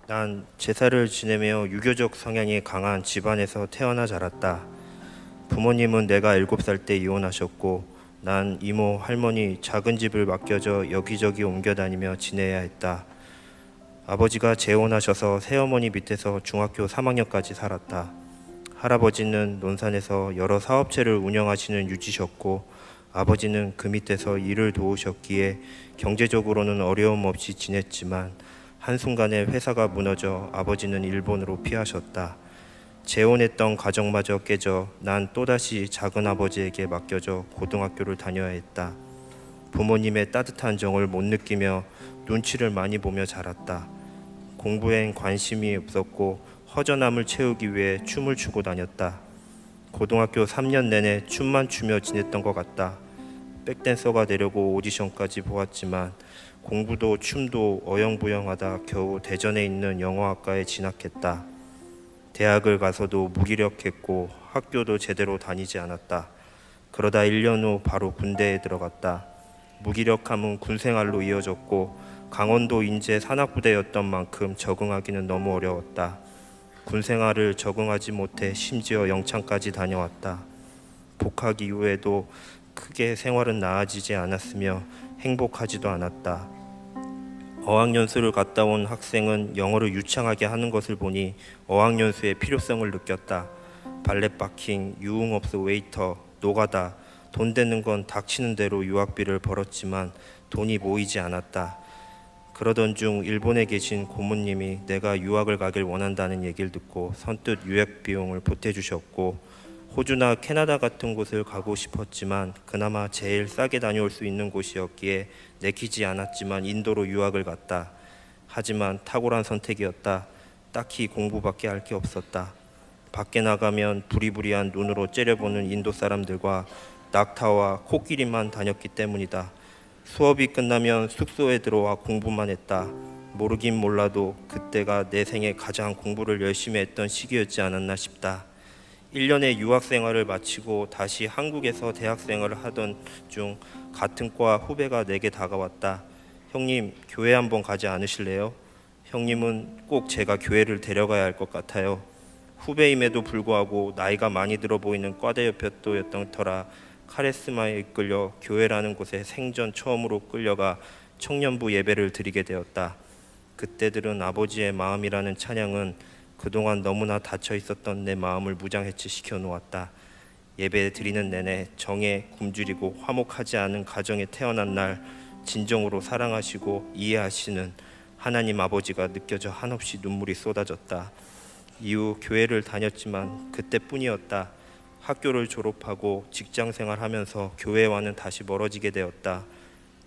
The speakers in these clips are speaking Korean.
난 제사를 지내며 유교적 성향이 강한 집안에서 태어나 자랐다. 부모님은 내가 7살 때 이혼하셨고 난 이모, 할머니 작은 집을 맡겨져 여기저기 옮겨 다니며 지내야 했다. 아버지가 재혼하셔서 새어머니 밑에서 중학교 3학년까지 살았다. 할아버지는 논산에서 여러 사업체를 운영하시는 유지셨고 아버지는 그 밑에서 일을 도우셨기에 경제적으로는 어려움 없이 지냈지만 한순간에 회사가 무너져 아버지는 일본으로 피하셨다. 재혼했던 가정마저 깨져 난 또다시 작은 아버지에게 맡겨져 고등학교를 다녀야 했다. 부모님의 따뜻한 정을 못 느끼며 눈치를 많이 보며 자랐다. 공부엔 관심이 없었고 허전함을 채우기 위해 춤을 추고 다녔다. 고등학교 3년 내내 춤만 추며 지냈던 것 같다. 백댄서가 되려고 오디션까지 보았지만 공부도 춤도 어영부영하다 겨우 대전에 있는 영어학과에 진학했다. 대학을 가서도 무기력했고 학교도 제대로 다니지 않았다. 그러다 1년 후 바로 군대에 들어갔다. 무기력함은 군생활로 이어졌고 강원도 인제 산악부대였던 만큼 적응하기는 너무 어려웠다. 군생활을 적응하지 못해 심지어 영창까지 다녀왔다. 복학 이후에도 크게 생활은 나아지지 않았으며 행복하지도 않았다. 어학연수를 갔다 온 학생은 영어를 유창하게 하는 것을 보니 어학연수의 필요성을 느꼈다. 발렛 바킹, 유흥업소 웨이터, 노가다, 돈 되는 건 닥치는 대로 유학비를 벌었지만 돈이 모이지 않았다. 그러던 중 일본에 계신 고모님이 내가 유학을 가길 원한다는 얘기를 듣고 선뜻 유학 비용을 보태주셨고 호주나 캐나다 같은 곳을 가고 싶었지만 그나마 제일 싸게 다녀올 수 있는 곳이었기에 내키지 않았지만 인도로 유학을 갔다. 하지만 탁월한 선택이었다. 딱히 공부밖에 할 게 없었다. 밖에 나가면 부리부리한 눈으로 째려보는 인도 사람들과 낙타와 코끼리만 다녔기 때문이다. 수업이 끝나면 숙소에 들어와 공부만 했다. 모르긴 몰라도 그때가 내 생에 가장 공부를 열심히 했던 시기였지 않았나 싶다. 1년의 유학 생활을 마치고 다시 한국에서 대학 생활을 하던 중 같은 과 후배가 내게 다가왔다. 형님, 교회 한번 가지 않으실래요? 형님은 꼭 제가 교회를 데려가야 할 것 같아요. 후배임에도 불구하고 나이가 많이 들어 보이는 과대 옆편도였던 터라 카리스마에 이끌려 교회라는 곳에 생전 처음으로 끌려가 청년부 예배를 드리게 되었다. 그때 들은 아버지의 마음이라는 찬양은 그동안 너무나 닫혀 있었던 내 마음을 무장해체시켜 놓았다. 예배 드리는 내내 정에 굶주리고 화목하지 않은 가정에 태어난 날 진정으로 사랑하시고 이해하시는 하나님 아버지가 느껴져 한없이 눈물이 쏟아졌다. 이후 교회를 다녔지만 그때뿐이었다. 학교를 졸업하고 직장 생활하면서 교회와는 다시 멀어지게 되었다.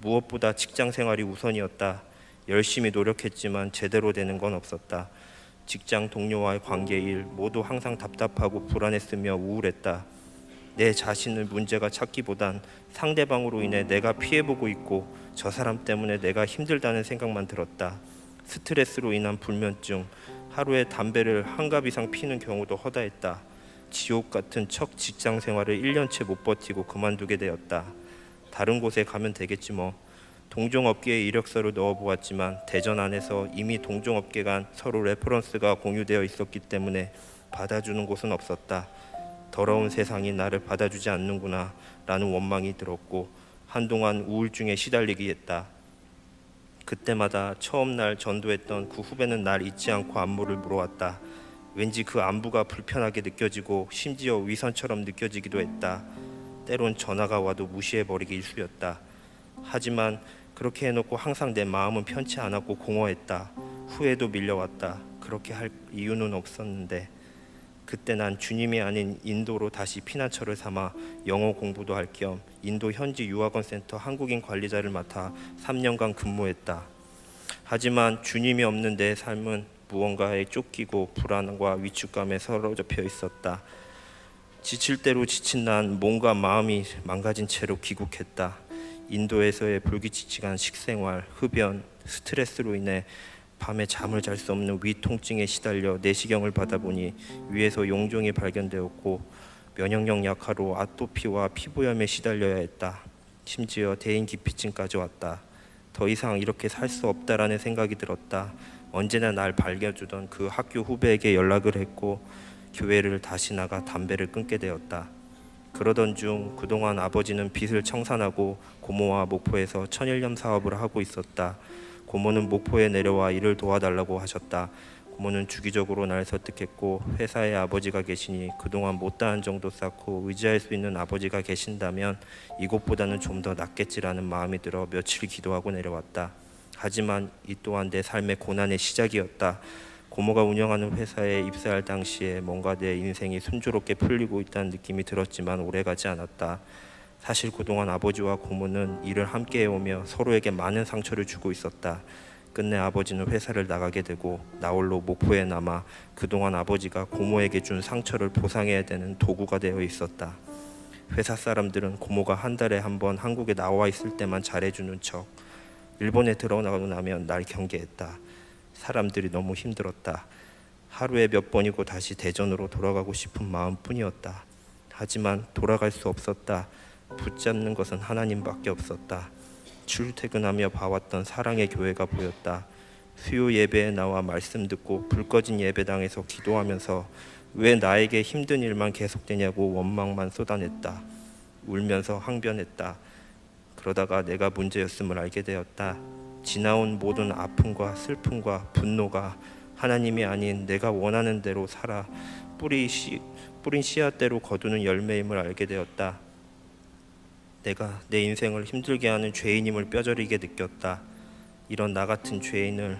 무엇보다 직장 생활이 우선이었다. 열심히 노력했지만 제대로 되는 건 없었다. 직장 동료와의 관계 일 모두 항상 답답하고 불안했으며 우울했다. 내 자신을 문제가 찾기보단 상대방으로 인해 내가 피해보고 있고 저 사람 때문에 내가 힘들다는 생각만 들었다. 스트레스로 인한 불면증, 하루에 담배를 한 갑 이상 피는 경우도 허다했다. 지옥 같은 첫 직장 생활을 1년째 못 버티고 그만두게 되었다. 다른 곳에 가면 되겠지 뭐. 동종업계에 이력서를 넣어보았지만 대전 안에서 이미 동종업계 간 서로 레퍼런스가 공유되어 있었기 때문에 받아주는 곳은 없었다. 더러운 세상이 나를 받아주지 않는구나 라는 원망이 들었고 한동안 우울증에 시달리게 했다. 그때마다 처음 날 전도했던 그 후배는 날 잊지 않고 안부를 물어왔다. 왠지 그 안부가 불편하게 느껴지고 심지어 위선처럼 느껴지기도 했다. 때론 전화가 와도 무시해버리기 일쑤였다. 하지만 그렇게 해놓고 항상 내 마음은 편치 않았고 공허했다. 후회도 밀려왔다. 그렇게 할 이유는 없었는데 그때 난 주님이 아닌 인도로 다시 피난처를 삼아 영어 공부도 할 겸 인도 현지 유학원 센터 한국인 관리자를 맡아 3년간 근무했다. 하지만 주님이 없는 내 삶은 무언가에 쫓기고 불안과 위축감에 사로잡혀 있었다. 지칠 대로 지친 난 몸과 마음이 망가진 채로 귀국했다. 인도에서의 불규칙한 식생활, 흡연, 스트레스로 인해 밤에 잠을 잘 수 없는 위 통증에 시달려 내시경을 받아보니 위에서 용종이 발견되었고 면역력 약화로 아토피와 피부염에 시달려야 했다. 심지어 대인기피증까지 왔다. 더 이상 이렇게 살 수 없다라는 생각이 들었다. 언제나 날 밝혀주던 그 학교 후배에게 연락을 했고 교회를 다시 나가 담배를 끊게 되었다. 그러던 중 그동안 아버지는 빚을 청산하고 고모와 목포에서 천일염 사업을 하고 있었다. 고모는 목포에 내려와 일을 도와달라고 하셨다. 고모는 주기적으로 날 설득했고 회사에 아버지가 계시니 그동안 못다한 정도 쌓고 의지할 수 있는 아버지가 계신다면 이곳보다는 좀 더 낫겠지라는 마음이 들어 며칠 기도하고 내려왔다. 하지만 이 또한 내 삶의 고난의 시작이었다. 고모가 운영하는 회사에 입사할 당시에 뭔가 내 인생이 순조롭게 풀리고 있다는 느낌이 들었지만 오래가지 않았다. 사실 그동안 아버지와 고모는 일을 함께 해오며 서로에게 많은 상처를 주고 있었다. 끝내 아버지는 회사를 나가게 되고 나 홀로 목포에 남아 그동안 아버지가 고모에게 준 상처를 보상해야 되는 도구가 되어 있었다. 회사 사람들은 고모가 한 달에 한 번 한국에 나와 있을 때만 잘해주는 척, 일본에 들어가고 나면 날 경계했다. 사람들이 너무 힘들었다. 하루에 몇 번이고 다시 대전으로 돌아가고 싶은 마음뿐이었다. 하지만 돌아갈 수 없었다. 붙잡는 것은 하나님밖에 없었다. 출퇴근하며 봐왔던 사랑의 교회가 보였다. 수요 예배에 나와 말씀 듣고 불 꺼진 예배당에서 기도하면서 왜 나에게 힘든 일만 계속되냐고 원망만 쏟아냈다. 울면서 항변했다. 그러다가 내가 문제였음을 알게 되었다. 지나온 모든 아픔과 슬픔과 분노가 하나님이 아닌 내가 원하는 대로 살아 뿌린 씨앗대로 거두는 열매임을 알게 되었다. 내가 내 인생을 힘들게 하는 죄인임을 뼈저리게 느꼈다. 이런 나 같은 죄인을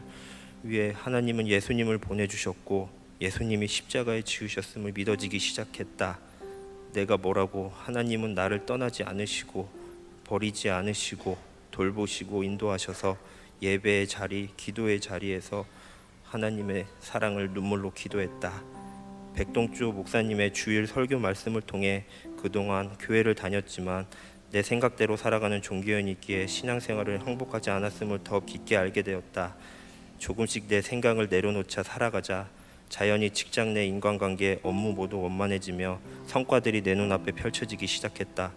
위해 하나님은 예수님을 보내주셨고 예수님이 십자가에 지으셨음을 믿어지기 시작했다. 내가 뭐라고 하나님은 나를 떠나지 않으시고 버리지 않으시고 돌보시고 인도하셔서 예배의 자리, 기도의 자리에서 하나님의 사랑을 눈물로 기도했다. 백동주 목사님의 주일 설교 말씀을 통해 그동안 교회를 다녔지만 내 생각대로 살아가는 종교인이 있기에 신앙생활을 행복하지 않았음을 더 깊게 알게 되었다. 조금씩 내 생각을 내려놓자 살아가자 자연히 직장 내 인간관계, 업무 모두 원만해지며 성과들이 내 눈앞에 펼쳐지기 시작했다.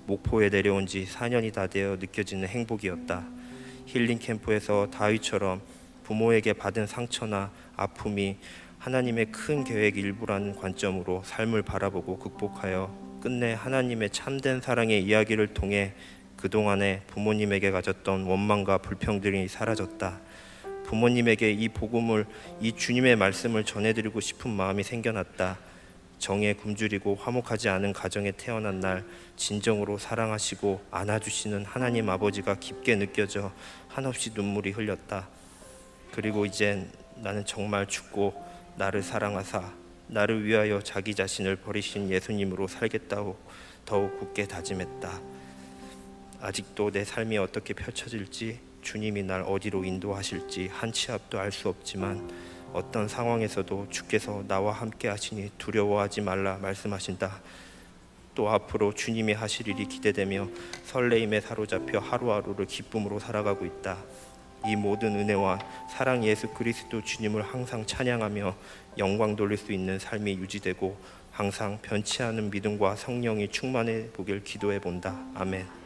목포에 내려온 지 4년이 다 되어 느껴지는 행복이었다. 힐링 캠프에서 다윗처럼 부모에게 받은 상처나 아픔이 하나님의 큰 계획 일부라는 관점으로 삶을 바라보고 극복하여 끝내 하나님의 참된 사랑의 이야기를 통해 그동안에 부모님에게 가졌던 원망과 불평들이 사라졌다. 부모님에게 이 복음을, 이 주님의 말씀을 전해드리고 싶은 마음이 생겨났다. 정에 굶주리고 화목하지 않은 가정에 태어난 날 진정으로 사랑하시고 안아주시는 하나님 아버지가 깊게 느껴져 한없이 눈물이 흘렸다. 그리고 이젠 나는 정말 죽고 나를 사랑하사 나를 위하여 자기 자신을 버리신 예수님으로 살겠다고 더욱 굳게 다짐했다. 아직도 내 삶이 어떻게 펼쳐질지, 주님이 날 어디로 인도하실지 한 치 앞도 알 수 없지만 어떤 상황에서도 주께서 나와 함께 하시니 두려워하지 말라 말씀하신다. 또 앞으로 주님이 하실 일이 기대되며 설레임에 사로잡혀 하루하루를 기쁨으로 살아가고 있다. 이 모든 은혜와 사랑 예수 그리스도 주님을 항상 찬양하며 영광 돌릴 수 있는 삶이 유지되고 항상 변치 않은 믿음과 성령이 충만해 보길 기도해 본다. 아멘.